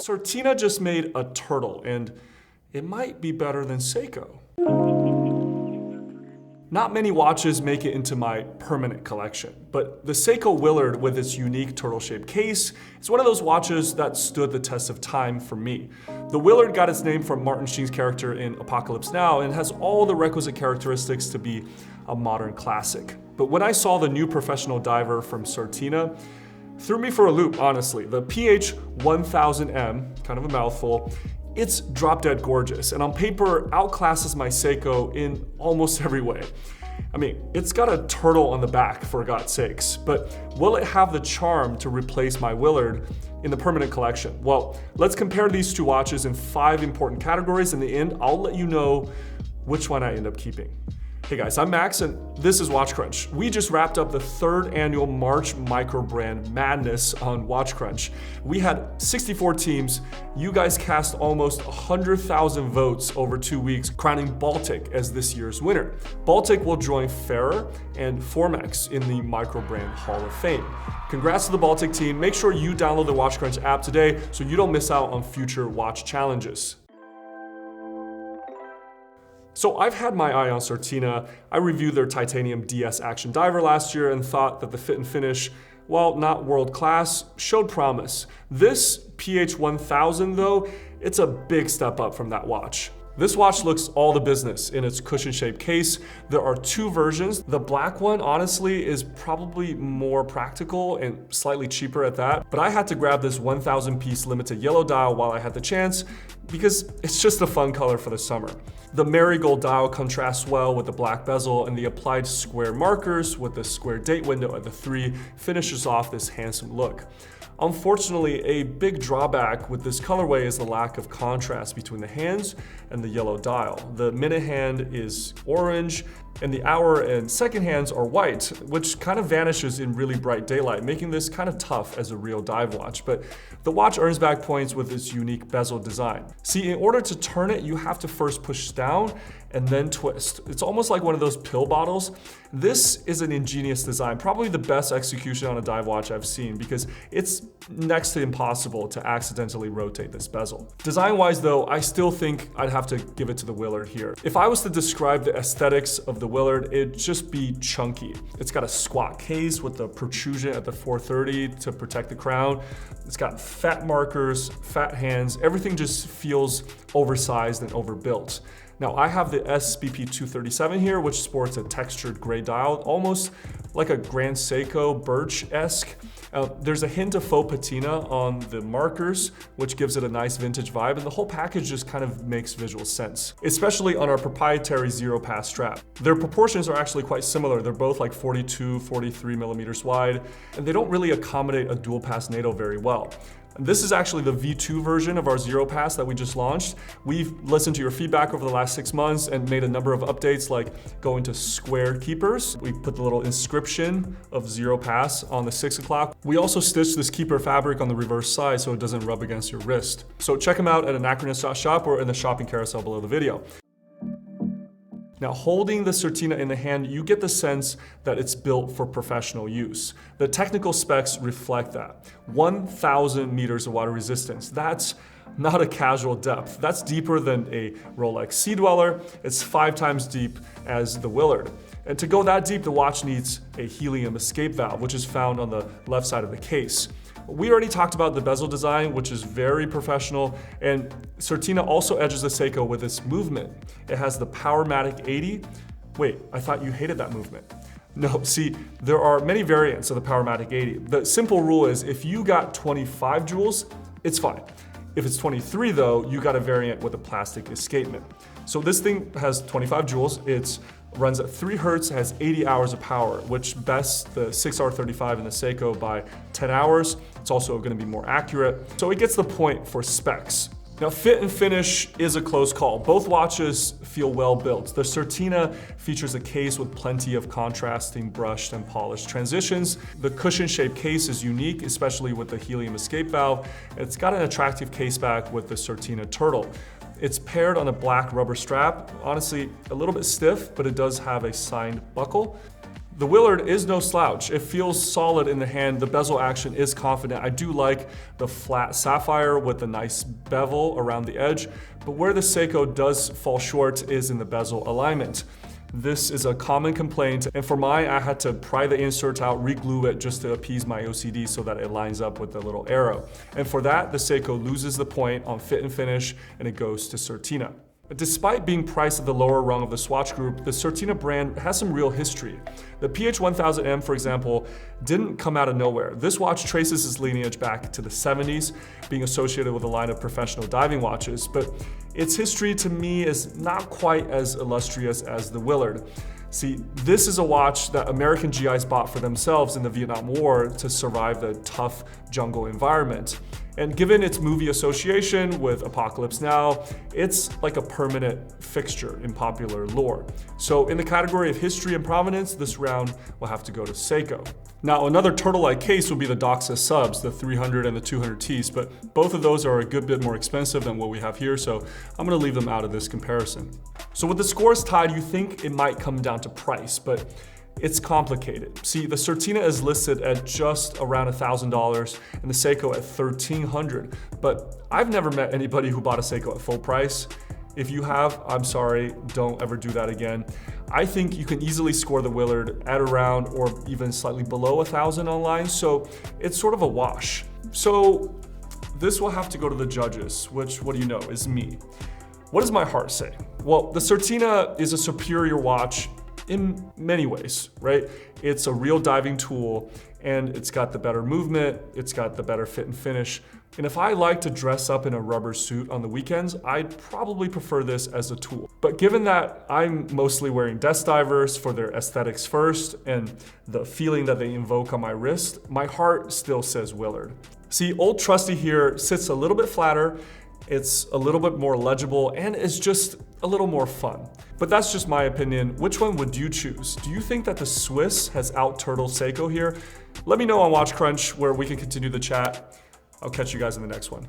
Certina just made a turtle, and it might be better than Seiko. Not many watches make it into my permanent collection, but the Seiko Willard with its unique turtle-shaped case is one of those watches that stood the test of time for me. The Willard got its name from Martin Sheen's character in Apocalypse Now and has all the requisite characteristics to be a modern classic. But when I saw the new professional diver from Certina, threw me for a loop, honestly. The PH1000m, kind of a mouthful, it's drop dead gorgeous, and on paper outclasses my Seiko in almost every way. I mean, it's got a turtle on the back, for God's sakes, but will it have the charm to replace my Willard in the permanent collection? Well, let's compare these two watches in 5 important categories. In the end, I'll let you know which one I end up keeping. Hey guys, I'm Max and this is Watch Crunch. We just wrapped up the 3rd annual March micro brand madness on Watch Crunch. We had 64 teams. You guys cast almost 100,000 votes over 2 weeks, crowning Baltic as this year's winner. Baltic will join Ferrer and Formex in the micro brand Hall of Fame. Congrats to the Baltic team. Make sure you download the Watch Crunch app today so you don't miss out on future watch challenges. So I've had my eye on Certina. I reviewed their titanium DS Action Diver last year and thought that the fit and finish, while not world class, showed promise. This PH1000 though, it's a big step up from that watch. This watch looks all the business in its cushion-shaped case. There are 2 versions. The black one, honestly, is probably more practical and slightly cheaper at that, but I had to grab this 1,000-piece limited yellow dial while I had the chance because it's just a fun color for the summer. The marigold dial contrasts well with the black bezel, and the applied square markers with the square date window at the 3 finishes off this handsome look. Unfortunately, a big drawback with this colorway is the lack of contrast between the hands and the yellow dial. The minute hand is orange and the hour and second hands are white, which kind of vanishes in really bright daylight, making this kind of tough as a real dive watch. But the watch earns back points with its unique bezel design. See, in order to turn it, you have to first push down and then twist. It's almost like one of those pill bottles. This is an ingenious design, probably the best execution on a dive watch I've seen because it's next to impossible to accidentally rotate this bezel. Design-wise though, I still think I'd have to give it to the Willard here. If I was to describe the aesthetics of the Willard, it'd just be chunky. It's got a squat case with the protrusion at the 430 to protect the crown. It's got fat markers, fat hands, everything just feels oversized and overbuilt. Now I have the SBP 237 here, which sports a textured gray dial, almost like a Grand Seiko birch-esque. There's a hint of faux patina on the markers, which gives it a nice vintage vibe, and the whole package just kind of makes visual sense, especially on our proprietary Zero Pass strap. Their proportions are actually quite similar. They're both like 42, 43 millimeters wide, and they don't really accommodate a dual pass NATO very well. This is actually the V2 version of our Zero Pass that we just launched. We've listened to your feedback over the last 6 months and made a number of updates like going to squared keepers. We put the little inscription of Zero Pass on the 6 o'clock. We also stitched this keeper fabric on the reverse side so it doesn't rub against your wrist. So check them out at anachronist.shop or in the shopping carousel below the video. Now, holding the Certina in the hand, you get the sense that it's built for professional use. The technical specs reflect that. 1,000 meters of water resistance. That's not a casual depth. That's deeper than a Rolex Sea Dweller. It's 5 times deep as the Willard. And to go that deep, the watch needs a helium escape valve, which is found on the left side of the case. We already talked about the bezel design, which is very professional, and Certina also edges the Seiko with its movement. It has the Powermatic 80. Wait, I thought you hated that movement. No, see, there are many variants of the Powermatic 80. The simple rule is if you got 25 joules, it's fine. If it's 23 though, you got a variant with a plastic escapement. So this thing has 25 joules. It runs at 3 Hertz, has 80 hours of power, which bests the 6R35 in the Seiko by 10 hours. It's also gonna be more accurate. So it gets the point for specs. Now, fit and finish is a close call. Both watches feel well built. The Certina features a case with plenty of contrasting brushed and polished transitions. The cushion-shaped case is unique, especially with the helium escape valve. It's got an attractive case back with the Certina Turtle. It's paired on a black rubber strap. Honestly, a little bit stiff, but it does have a signed buckle. The Willard is no slouch. It feels solid in the hand. The bezel action is confident. I do like the flat sapphire with the nice bevel around the edge, but where the Seiko does fall short is in the bezel alignment. This is a common complaint, and for mine, I had to pry the insert out, re-glue it just to appease my OCD so that it lines up with the little arrow. And for that, the Seiko loses the point on fit and finish, and it goes to Certina. But despite being priced at the lower rung of the Swatch group, the Certina brand has some real history. The PH1000m, for example, didn't come out of nowhere. This watch traces its lineage back to the 70s, being associated with a line of professional diving watches, but its history to me is not quite as illustrious as the Willard. See, this is a watch that American GIs bought for themselves in the Vietnam War to survive the tough jungle environment. And given its movie association with Apocalypse Now, it's like a permanent fixture in popular lore. So in the category of history and provenance, this round will have to go to Seiko. Now, another turtle-like case would be the Doxa subs, the 300 and the 200Ts, but both of those are a good bit more expensive than what we have here, so I'm gonna leave them out of this comparison. So with the scores tied, you think it might come down to price, but it's complicated. See, the Certina is listed at just around $1,000 and the Seiko at $1,300, but I've never met anybody who bought a Seiko at full price. If you have, I'm sorry, don't ever do that again. I think you can easily score the Willard at around or even slightly below 1,000 online, so it's sort of a wash. So this will have to go to the judges, which, what do you know, is me. What does my heart say? Well, the Certina is a superior watch in many ways, right? It's a real diving tool, and it's got the better movement, it's got the better fit and finish. And if I like to dress up in a rubber suit on the weekends, I'd probably prefer this as a tool. But given that I'm mostly wearing desk divers for their aesthetics first and the feeling that they invoke on my wrist, my heart still says Willard. See, Old Trusty here sits a little bit flatter, it's a little bit more legible, and it's just a little more fun. But that's just my opinion. Which one would you choose? Do you think that the Swiss has out-turtled Seiko here? Let me know on Watch Crunch where we can continue the chat. I'll catch you guys in the next one.